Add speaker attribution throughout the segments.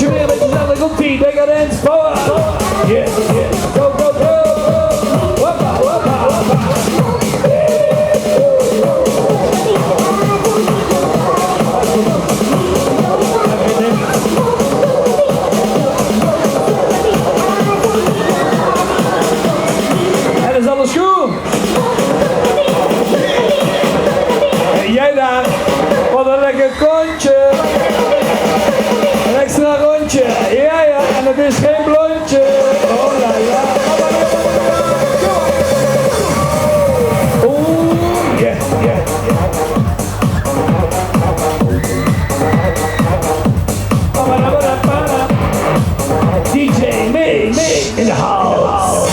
Speaker 1: dansje weer met jezelf. Komt-ie, Decadence, power! Yes, yes, go, go, go! Hoppa, hoppa, hoppa! En is alles goed? En jij daar? Wat een lekker kontje! Een extra rondje, ja ja, en het is geen blondje. Oh la la. Oeh, yeah, yeah, yeah. DJ Mix in the house.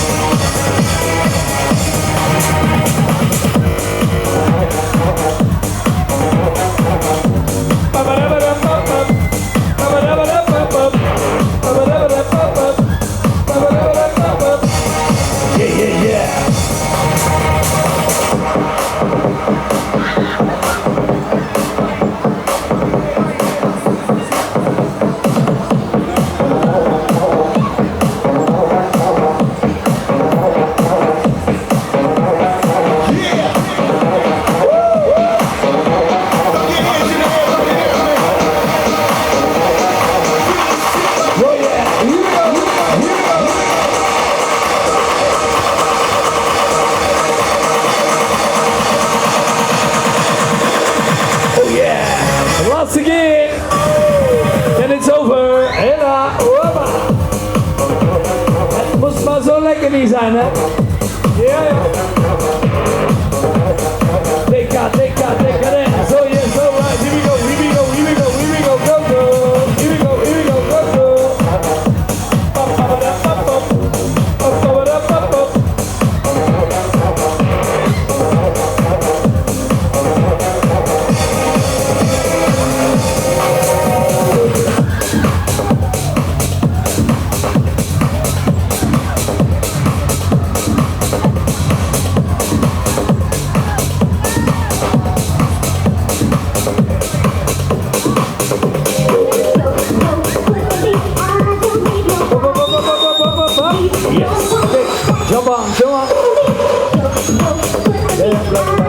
Speaker 1: Niet zijn, hè? Ja, ja. Deca, Deca, Deca, so yes, so right. Here we go, here we go, here we go, here we go, go, go. Here we go, here we go, go, go. Pop, pop, pop, pop, pop. Pop, pop, pop, pop, pop. Jump on, jump on.